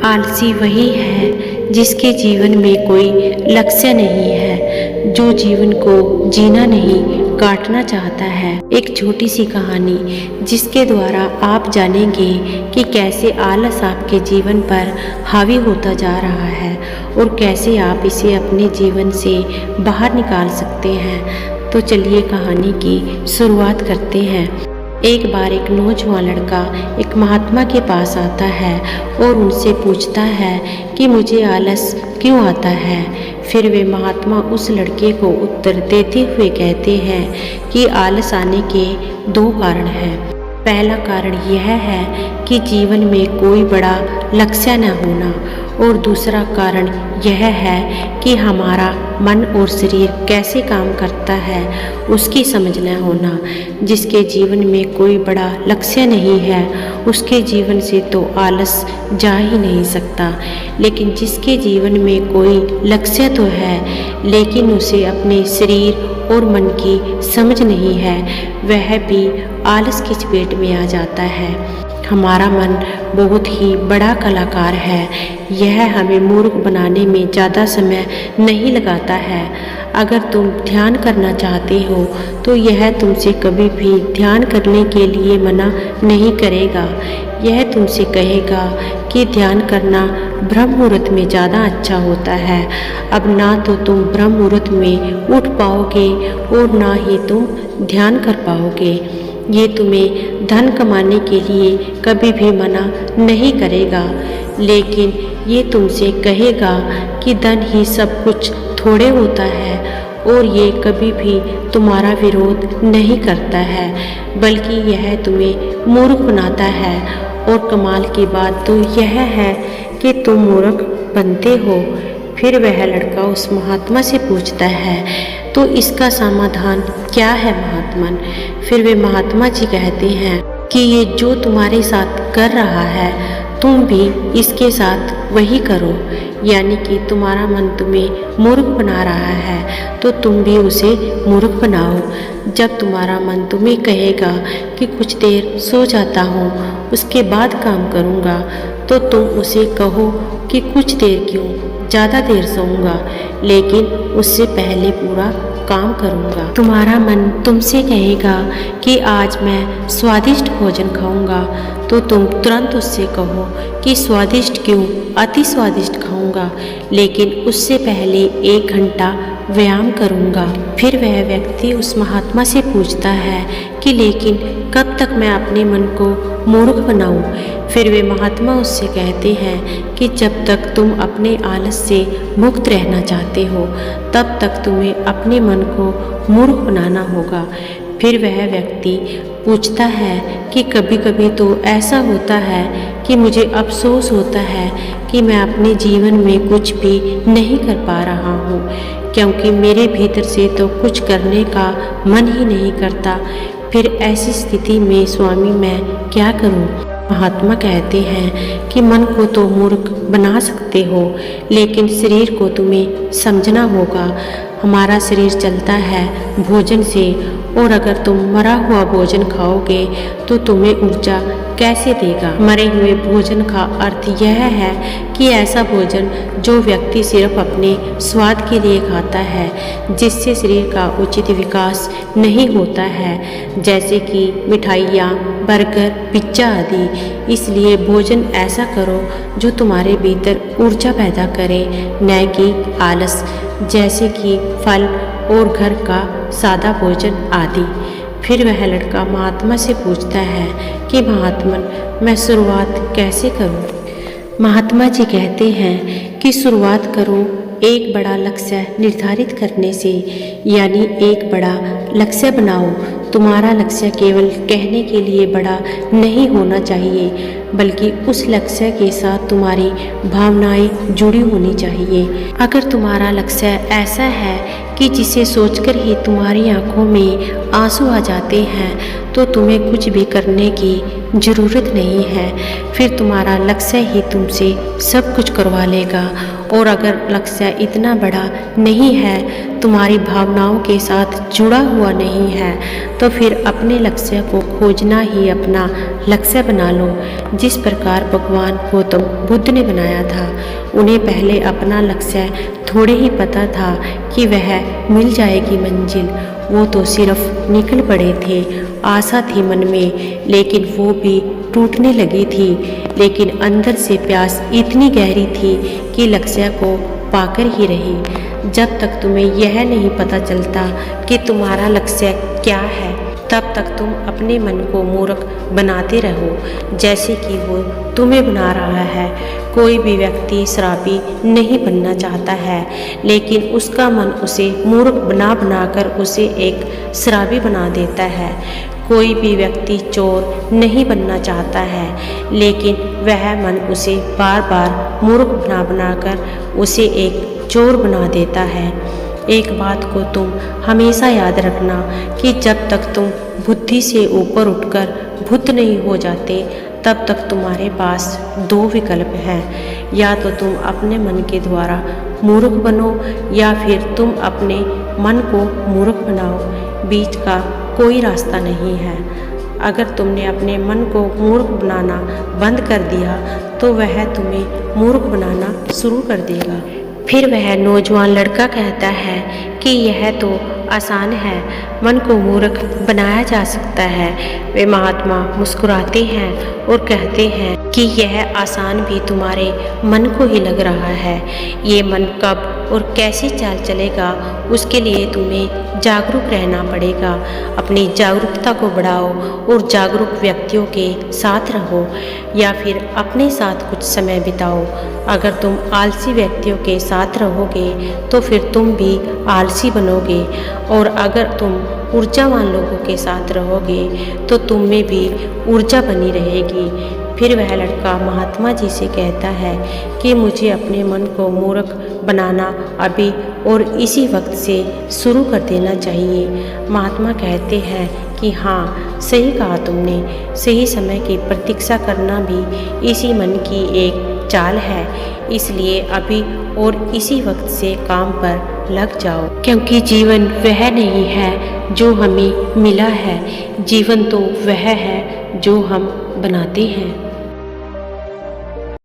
आलसी वही है जिसके जीवन में कोई लक्ष्य नहीं है, जो जीवन को जीना नहीं काटना चाहता है। एक छोटी सी कहानी जिसके द्वारा आप जानेंगे कि कैसे आलस आपके जीवन पर हावी होता जा रहा है और कैसे आप इसे अपने जीवन से बाहर निकाल सकते हैं। तो चलिए कहानी की शुरुआत करते हैं। एक बार एक नौजवान लड़का एक महात्मा के पास आता है और उनसे पूछता है कि मुझे आलस क्यों आता है। फिर वे महात्मा उस लड़के को उत्तर देते हुए कहते हैं कि आलस आने के दो कारण हैं। पहला कारण यह है कि जीवन में कोई बड़ा लक्ष्य न होना और दूसरा कारण यह है कि हमारा मन और शरीर कैसे काम करता है उसकी समझ न होना। जिसके जीवन में कोई बड़ा लक्ष्य नहीं है उसके जीवन से तो आलस जा ही नहीं सकता, लेकिन जिसके जीवन में कोई लक्ष्य तो है लेकिन उसे अपने शरीर और मन की समझ नहीं है, वह भी आलस की चपेट में आ जाता है। हमारा मन बहुत ही बड़ा कलाकार है, यह हमें मूर्ख बनाने में ज़्यादा समय नहीं लगाता है। अगर तुम ध्यान करना चाहते हो तो यह तुमसे कभी भी ध्यान करने के लिए मना नहीं करेगा। यह तुमसे कहेगा कि ध्यान करना ब्रह्म मुहूर्त में ज़्यादा अच्छा होता है। अब ना तो तुम ब्रह्म मुहूर्त में उठ पाओगे और ना ही तुम ध्यान कर पाओगे। ये तुम्हें धन कमाने के लिए कभी भी मना नहीं करेगा, लेकिन ये तुमसे कहेगा कि धन ही सब कुछ थोड़े होता है और ये कभी भी तुम्हारा विरोध नहीं करता है, बल्कि यह तुम्हें मूर्ख बनाता है। और कमाल की बात तो यह है कि तुम मूर्ख बनते हो। फिर वह लड़का उस महात्मा से पूछता है, तो इसका समाधान क्या है महात्मन? फिर वे महात्मा जी कहते हैं कि ये जो तुम्हारे साथ कर रहा है तुम भी इसके साथ वही करो, यानी कि तुम्हारा मन तुम्हें मूर्ख बना रहा है तो तुम भी उसे मूर्ख बनाओ। जब तुम्हारा मन तुम्हें कहेगा कि कुछ देर सो जाता हूँ उसके बाद काम करूँगा, तो तुम उसे कहो कि कुछ देर क्यों, ज़्यादा देर सोऊंगा लेकिन उससे पहले पूरा काम करूँगा। तुम्हारा मन तुमसे कहेगा कि आज मैं स्वादिष्ट भोजन खाऊंगा, तो तुम तुरंत उससे कहो कि स्वादिष्ट क्यों, अति स्वादिष्ट खाऊंगा लेकिन उससे पहले 1 घंटा व्यायाम करूंगा। फिर वह व्यक्ति उस महात्मा से पूछता है कि लेकिन कब तक मैं अपने मन को मूर्ख बनाऊं? फिर वे महात्मा उससे कहते हैं कि जब तक तुम अपने आलस से मुक्त रहना चाहते हो तब तक तुम्हें अपने मन को मूर्ख बनाना होगा। फिर वह व्यक्ति पूछता है कि कभी कभी तो ऐसा होता है कि मुझे अफसोस होता है कि मैं अपने जीवन में कुछ भी नहीं कर पा रहा हूँ, क्योंकि मेरे भीतर से तो कुछ करने का मन ही नहीं करता। फिर ऐसी स्थिति में स्वामी मैं क्या करूँ? महात्मा कहते हैं कि मन को तो मूर्ख बना सकते हो, लेकिन शरीर को तुम्हें समझना होगा। हमारा शरीर चलता है भोजन से, और अगर तुम मरा हुआ भोजन खाओगे तो तुम्हें ऊर्जा कैसे देगा? मरे हुए भोजन का अर्थ यह है कि ऐसा भोजन जो व्यक्ति सिर्फ अपने स्वाद के लिए खाता है, जिससे शरीर का उचित विकास नहीं होता है, जैसे कि मिठाइयाँ, बर्गर, पिज्जा आदि। इसलिए भोजन ऐसा करो जो तुम्हारे भीतर ऊर्जा पैदा करे, न कि आलस, जैसे कि फल और घर का सादा भोजन आदि। फिर वह लड़का महात्मा से पूछता है कि महात्मन मैं शुरुआत कैसे करूं? महात्मा जी कहते हैं कि शुरुआत करो एक बड़ा लक्ष्य निर्धारित करने से, यानी एक बड़ा लक्ष्य बनाओ। तुम्हारा लक्ष्य केवल कहने के लिए बड़ा नहीं होना चाहिए, बल्कि उस लक्ष्य के साथ तुम्हारी भावनाएं जुड़ी होनी चाहिए। अगर तुम्हारा लक्ष्य ऐसा है कि जिसे सोचकर ही तुम्हारी आंखों में आंसू आ जाते हैं तो तुम्हें कुछ भी करने की ज़रूरत नहीं है। फिर तुम्हारा लक्ष्य ही तुमसे सब कुछ करवा लेगा। और अगर लक्ष्य इतना बड़ा नहीं है तुम्हारी भावनाओं के साथ जुड़ा हुआ नहीं है तो फिर अपने लक्ष्य को खोजना ही अपना लक्ष्य बना लो। जिस प्रकार भगवान गौतम बुद्ध ने बनाया था, उन्हें पहले अपना लक्ष्य थोड़े ही पता था कि वह मिल जाएगी मंजिल। वो तो सिर्फ निकल पड़े थे, आशा थी मन में, लेकिन वो भी टूटने लगी थी। लेकिन अंदर से प्यास इतनी गहरी थी कि लक्ष्य को पाकर ही रही। जब तक तुम्हें यह नहीं पता चलता कि तुम्हारा लक्ष्य क्या है, तब तक तुम अपने मन को मूर्ख बनाते रहो, जैसे कि वो तुम्हें बना रहा है। कोई भी व्यक्ति शराबी नहीं बनना चाहता है, लेकिन उसका मन उसे मूर्ख बना बनाकर उसे एक शराबी बना देता है। कोई भी व्यक्ति चोर नहीं बनना चाहता है, लेकिन वह मन उसे बार बार मूर्ख बना बनाकर उसे एक चोर बना देता है। एक बात को तुम हमेशा याद रखना कि जब तक तुम बुद्धि से ऊपर उठकर बुद्ध नहीं हो जाते, तब तक तुम्हारे पास दो विकल्प हैं। या तो तुम अपने मन के द्वारा मूर्ख बनो, या फिर तुम अपने मन को मूर्ख बनाओ। बीच का कोई रास्ता नहीं है। अगर तुमने अपने मन को मूर्ख बनाना बंद कर दिया तो वह तुम्हें मूर्ख बनाना शुरू कर देगा। फिर वह नौजवान लड़का कहता है कि यह तो आसान है, मन को मूर्ख बनाया जा सकता है। वे महात्मा मुस्कुराते हैं और कहते हैं कि यह आसान भी तुम्हारे मन को ही लग रहा है। ये मन कब और कैसे चाल चलेगा, उसके लिए तुम्हें जागरूक रहना पड़ेगा। अपनी जागरूकता को बढ़ाओ और जागरूक व्यक्तियों के साथ रहो, या फिर अपने साथ कुछ समय बिताओ। अगर तुम आलसी व्यक्तियों के साथ रहोगे तो फिर तुम भी आलसी बनोगे, और अगर तुम ऊर्जावान लोगों के साथ रहोगे तो तुम में भी ऊर्जा बनी रहेगी। फिर वह लड़का महात्मा जी से कहता है कि मुझे अपने मन को मूर्ख बनाना अभी और इसी वक्त से शुरू कर देना चाहिए। महात्मा कहते हैं कि हाँ, सही कहा तुमने, सही समय की प्रतीक्षा करना भी इसी मन की एक चाल है। इसलिए अभी और इसी वक्त से काम पर लग जाओ, क्योंकि जीवन वह नहीं है जो हमें मिला है, जीवन तो वह है जो हम बनाते हैं।